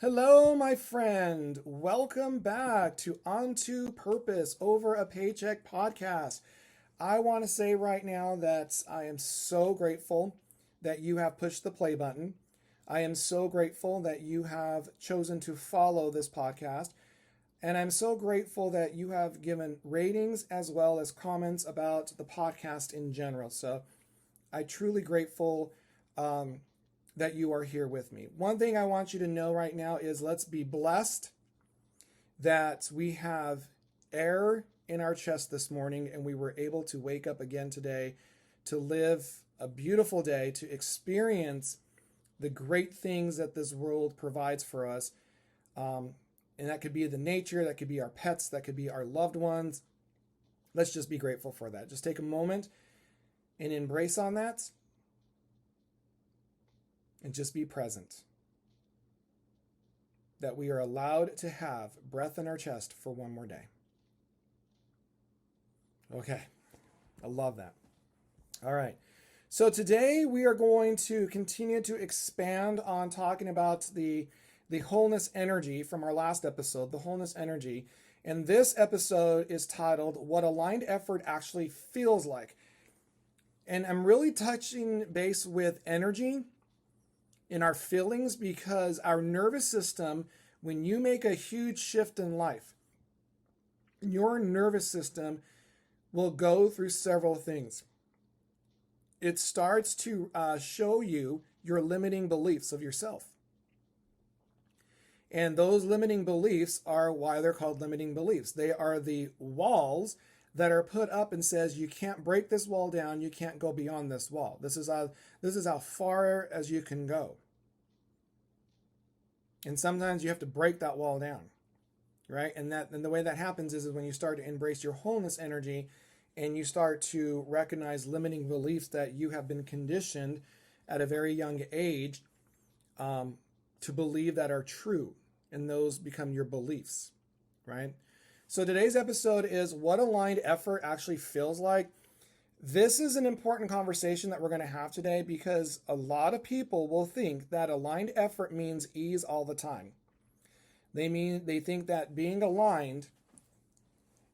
Hello, my friend. Welcome back to Onto Purpose Over a Paycheck podcast. I want to say right now that I am so grateful that you have pushed the play button. I am so grateful that you have chosen to follow this podcast. And I'm so grateful that you have given ratings as well as comments about the podcast in general. So I truly grateful that you are here with me. One thing I want you to know right now is let's be blessed that we have air in our chest this morning and we were able to wake up again today to live a beautiful day, to experience the great things that this world provides for us. And that could be the nature, that could be our pets, that could be our loved ones. Let's just be grateful for that. Just take a moment and embrace on that and just be present. That we are allowed to have breath in our chest for one more day. Okay, I love that. All right, so today we are going to continue to expand on talking about the wholeness energy from our last episode, the wholeness energy. And this episode is titled, What Aligned Effort Actually Feels Like. And I'm really touching base with energy in our feelings because our nervous system, when you make a huge shift in life, your nervous system will go through several things. It starts to show you your limiting beliefs of yourself. And those limiting beliefs are why they're called limiting beliefs. They are the walls that are put up and says you can't break this wall down, you can't go beyond this wall. This is how far as you can go. And sometimes you have to break that wall down, right? And the way that happens is when you start to embrace your wholeness energy and you start to recognize limiting beliefs that you have been conditioned at a very young age to believe that are true, and those become your beliefs, right? So today's episode is what aligned effort actually feels like. This is an important conversation that we're going to have today because a lot of people will think that aligned effort means ease all the time. They think that being aligned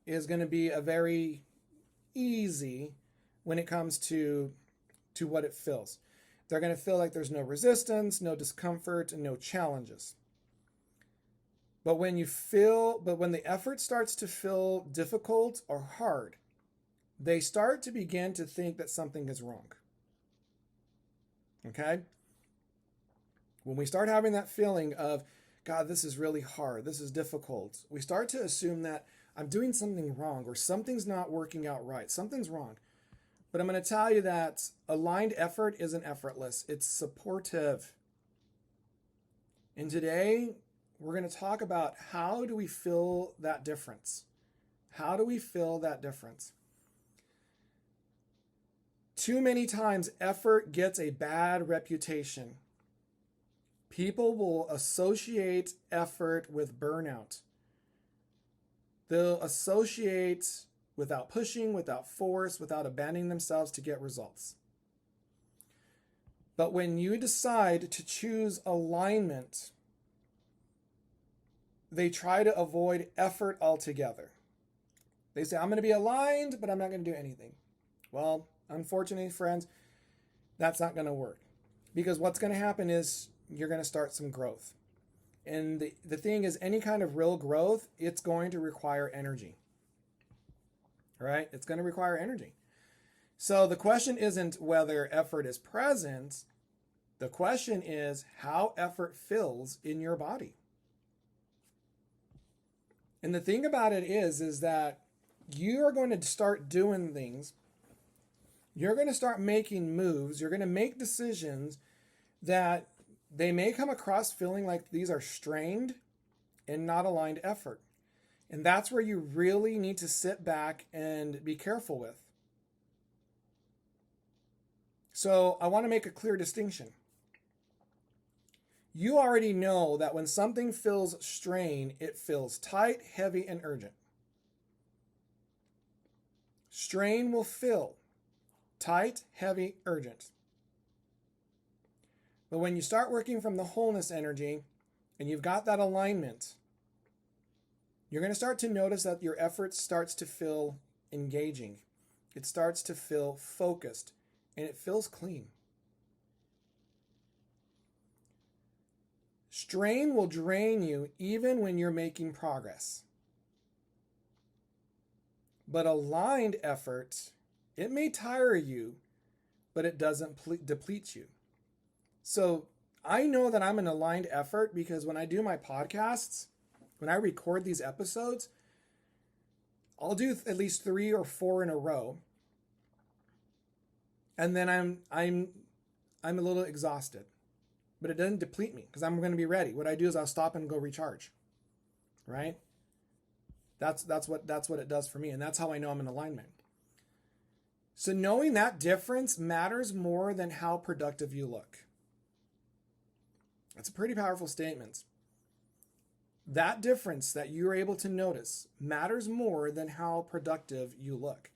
is going to be a very easy when it comes to what it feels. They're going to feel like there's no resistance, no discomfort, and no challenges. But when the effort starts to feel difficult or hard, they start to begin to think that something is wrong. Okay? When we start having that feeling of, God, this is really hard, this is difficult, we start to assume that I'm doing something wrong or something's not working out right, something's wrong. But I'm going to tell you that aligned effort isn't effortless, it's supportive. And today, we're going to talk about how do we feel that difference? How do we feel that difference? Too many times, effort gets a bad reputation. People will associate effort with burnout. They'll associate without pushing, without force, without abandoning themselves to get results. But when you decide to choose alignment, they try to avoid effort altogether. They say, I'm going to be aligned, but I'm not going to do anything. Well, unfortunately, friends, that's not going to work. Because what's going to happen is you're going to start some growth. And the thing is, any kind of real growth, it's going to require energy. Right? It's going to require energy. So the question isn't whether effort is present. The question is how effort feels in your body. And the thing about it is that you are going to start doing things. You're going to start making moves. You're going to make decisions that they may come across feeling like these are strained and not aligned effort. And that's where you really need to sit back and be careful with. So I want to make a clear distinction. You already know that when something feels strained, it feels tight, heavy, and urgent. Strain will feel tight, heavy, urgent. But when you start working from the wholeness energy and you've got that alignment, you're going to start to notice that your effort starts to feel engaging. It starts to feel focused, and it feels clean. Strain will drain you even when you're making progress. But aligned effort, it may tire you, but it doesn't deplete you. So I know that I'm an aligned effort because when I do my podcasts, when I record these episodes, I'll do at least 3 or 4 in a row. And then I'm a little exhausted. But it doesn't deplete me because I'm going to be ready. What I do is I'll stop and go recharge. Right? That's what it does for me, and that's how I know I'm in alignment. So knowing that difference matters more than how productive you look. That's a pretty powerful statement. That difference that you're able to notice matters more than how productive you look.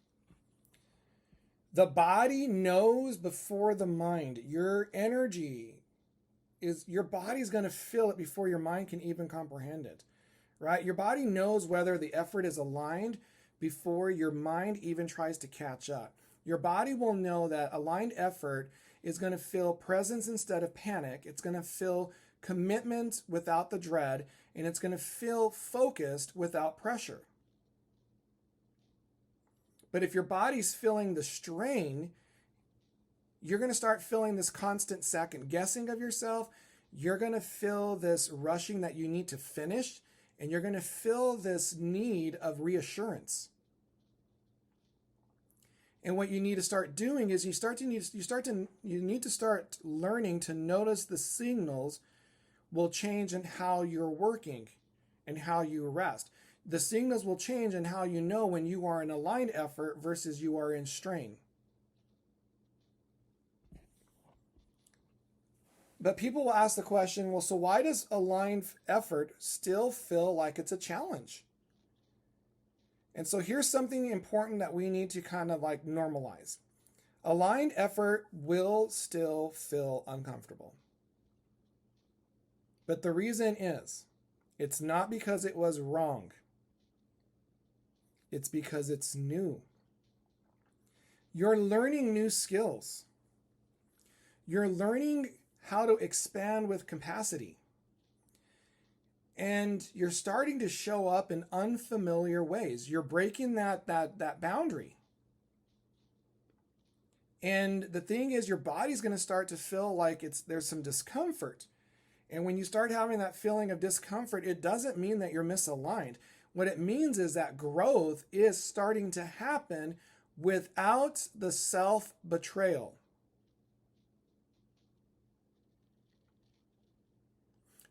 The body knows before the mind. Your energy your body's going to feel it before your mind can even comprehend it. Right? Your body knows whether the effort is aligned before your mind even tries to catch up. Your body will know that aligned effort is going to feel presence instead of panic. It's going to feel commitment without the dread, and it's going to feel focused without pressure. But if your body's feeling the strain, you're going to start feeling this constant second guessing of yourself. You're going to feel this rushing that you need to finish, and you're going to feel this need of reassurance. And what you need to start doing is you need to start learning to notice the signals will change in how you're working and how you rest. The signals will change in how you know when you are in aligned effort versus you are in strain. But people will ask the question, well, so why does aligned effort still feel like it's a challenge? And so here's something important that we need to kind of like normalize. Aligned effort will still feel uncomfortable. But the reason is, it's not because it was wrong. It's because it's new. You're learning new skills. You're learning how to expand with capacity. And you're starting to show up in unfamiliar ways. You're breaking that boundary. And the thing is, your body's going to start to feel like there's some discomfort. And when you start having that feeling of discomfort, it doesn't mean that you're misaligned. What it means is that growth is starting to happen without the self-betrayal.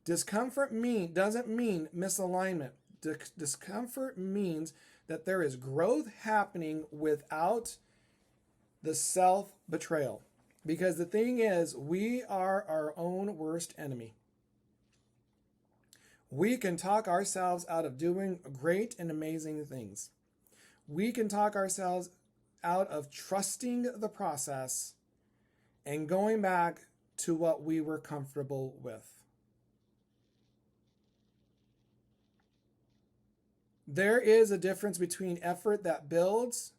Discomfort doesn't mean misalignment. Discomfort means that there is growth happening without the self-betrayal. Because the thing is, we are our own worst enemy. We can talk ourselves out of doing great and amazing things. We can talk ourselves out of trusting the process and going back to what we were comfortable with. There is a difference between effort that builds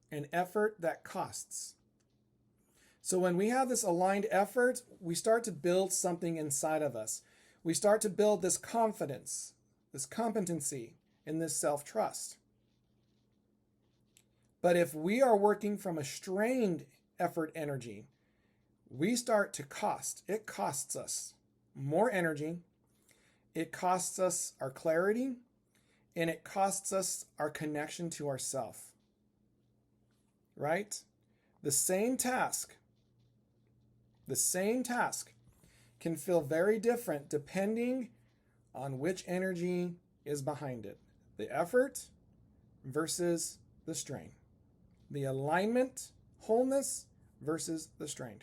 and effort that costs. So when we have this aligned effort, we start to build something inside of us. We start to build this confidence, this competency, and this self-trust. But if we are working from a strained effort energy, we start to cost. It costs us more energy. It costs us our clarity. And it costs us our connection to ourself. Right? The same task can feel very different depending on which energy is behind it. The effort versus the strain. The alignment, wholeness versus the strain.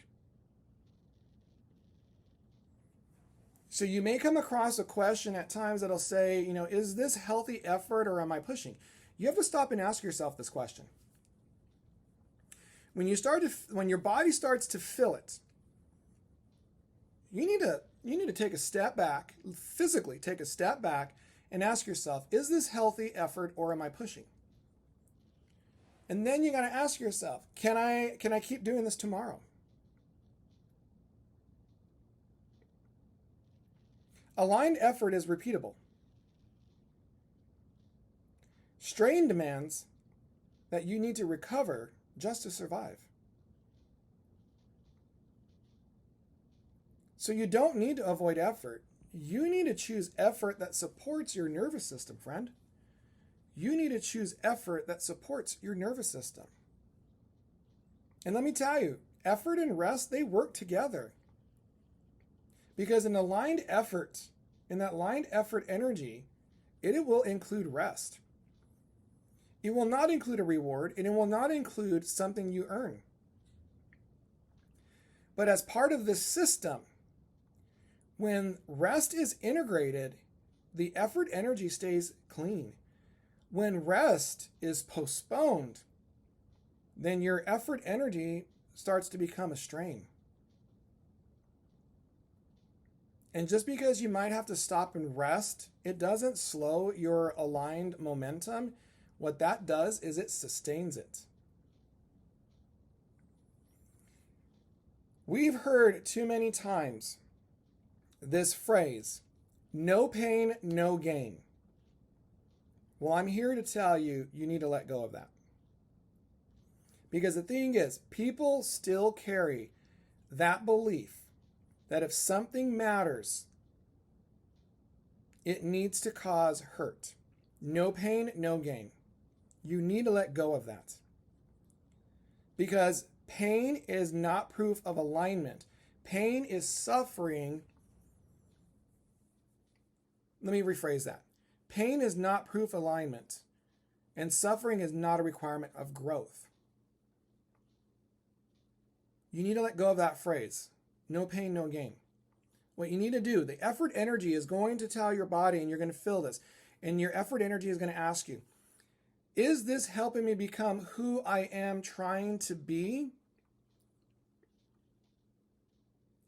So you may come across a question at times that'll say, is this healthy effort or am I pushing? You have to stop and ask yourself this question. When your body starts to feel it, you need to, You need to take a step back, physically take a step back and ask yourself, is this healthy effort or am I pushing? And then you got to ask yourself, can I keep doing this tomorrow? Aligned effort is repeatable. Strain demands that you need to recover just to survive. So you don't need to avoid effort. You need to choose effort that supports your nervous system, friend. You need to choose effort that supports your nervous system. And let me tell you, effort and rest, they work together. Because in aligned effort, in that aligned effort energy, it will include rest. It will not include a reward, and it will not include something you earn. But as part of this system, when rest is integrated, the effort energy stays clean. When rest is postponed, then your effort energy starts to become a strain. And just because you might have to stop and rest, it doesn't slow your aligned momentum. What that does is it sustains it. We've heard too many times this phrase, no pain, no gain. Well, I'm here to tell you, you need to let go of that. Because the thing is, people still carry that belief that if something matters, it needs to cause hurt. No pain, no gain. You need to let go of that. Because pain is not proof of alignment. Pain is suffering. Let me rephrase that. Pain is not proof of alignment, and suffering is not a requirement of growth. You need to let go of that phrase. No pain, no gain. What you need to do, the effort energy is going to tell your body, and you're going to feel this, and your effort energy is going to ask you, is this helping me become who I am trying to be?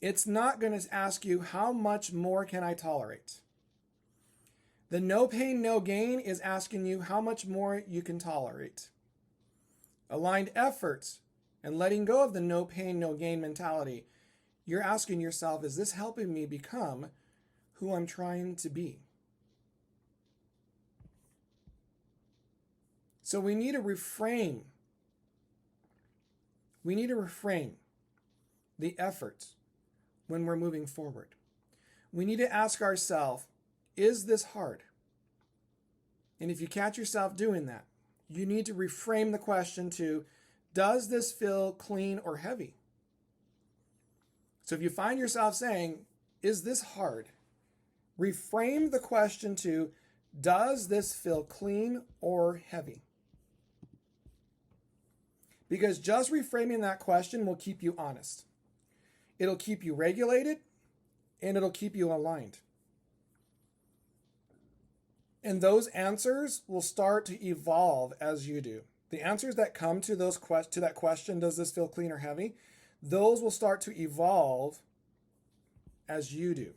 It's not going to ask you, how much more can I tolerate? The no pain, no gain is asking you how much more you can tolerate. Aligned efforts and letting go of the no pain, no gain mentality, you're asking yourself, is this helping me become who I'm trying to be? So we need to reframe. We need to reframe the effort when we're moving forward. We need to ask ourselves, is this hard? And if you catch yourself doing that, you need to reframe the question to, does this feel clean or heavy? So if you find yourself saying, is this hard? Reframe the question to, does this feel clean or heavy? Because just reframing that question will keep you honest. It'll keep you regulated, and it'll keep you aligned. And those answers will start to evolve as you do. The answers that come to that question, does this feel clean or heavy? Those will start to evolve as you do.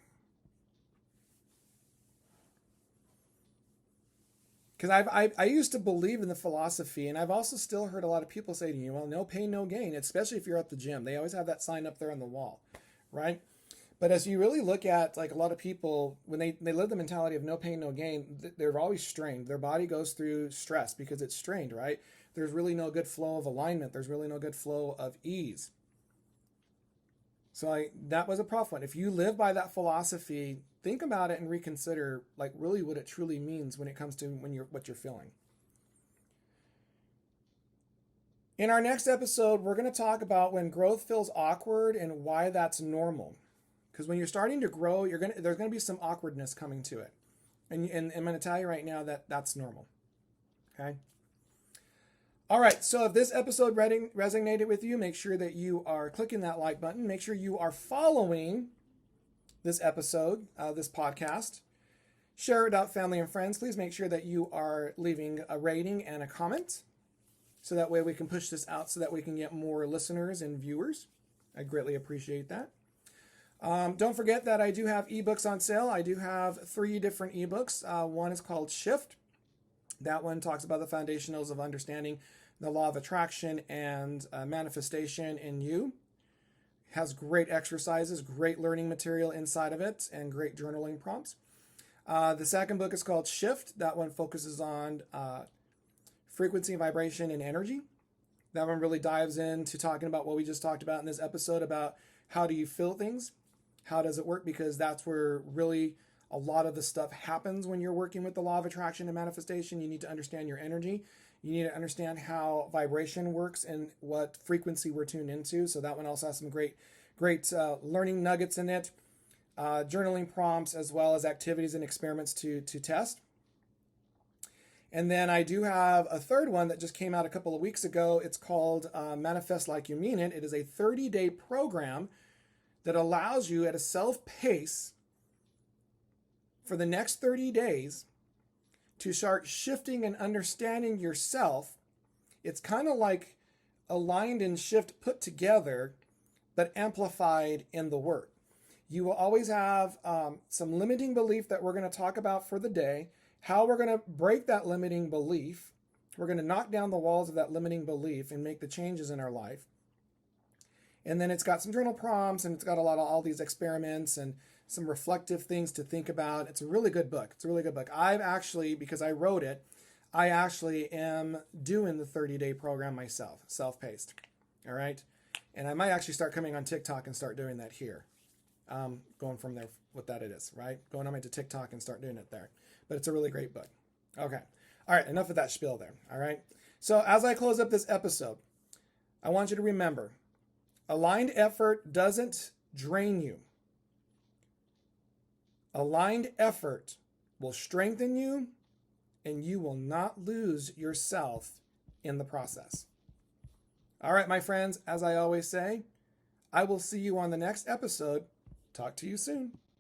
Because I used to believe in the philosophy, and I've also still heard a lot of people say to you, well, no pain, no gain, especially if you're at the gym. They always have that sign up there on the wall, right? But as you really look at, like, a lot of people, when they live the mentality of no pain, no gain, they're always strained. Their body goes through stress because it's strained, right? There's really no good flow of alignment. There's really no good flow of ease. So that was a rough one. If you live by that philosophy, think about it and reconsider, like, really what it truly means when it comes to what you're feeling. In our next episode, we're going to talk about when growth feels awkward and why that's normal. Because when you're starting to grow, there's going to be some awkwardness coming to it. And I'm going to tell you right now that that's normal. Okay? All right, so if this episode resonated with you, make sure that you are clicking that like button. Make sure you are following this episode, this podcast. Share it out, family and friends. Please make sure that you are leaving a rating and a comment, so that way we can push this out so that we can get more listeners and viewers. I greatly appreciate that. Don't forget that I do have ebooks on sale. I do have 3 different ebooks. One is called Shift. That one talks about the foundationals of understanding the law of attraction and manifestation in you. Has great exercises, great learning material inside of it, and great journaling prompts. The second book is called Shift. That one focuses on frequency, vibration, and energy. That one really dives into talking about what we just talked about in this episode about how do you feel things, how does it work, because that's where really a lot of the stuff happens when you're working with the law of attraction and manifestation. You need to understand your energy. You need to understand how vibration works and what frequency we're tuned into. So that one also has some great learning nuggets in it, journaling prompts, as well as activities and experiments to test. And then I do have a third one that just came out a couple of weeks ago. It's called Manifest Like You Mean It. It is a 30-day program that allows you at a self-pace for the next 30 days to start shifting and understanding yourself. It's kind of like aligned and shift put together, but amplified in the work. You will always have some limiting belief that we're going to talk about for the day, how we're going to break that limiting belief. We're going to knock down the walls of that limiting belief and make the changes in our life. And then it's got some journal prompts, and it's got all these experiments and some reflective things to think about. It's a really good book. It's a really good book. I've actually, because I wrote it, I actually am doing the 30-day program myself, self-paced. All right. And I might actually start coming on TikTok and start doing that here. Going from there, what that it is, right? Going on to TikTok and start doing it there. But it's a really great book. Okay. All right. Enough of that spiel there. All right. So as I close up this episode, I want you to remember, aligned effort doesn't drain you. Aligned effort will strengthen you, and you will not lose yourself in the process. All right, my friends, as I always say, I will see you on the next episode. Talk to you soon.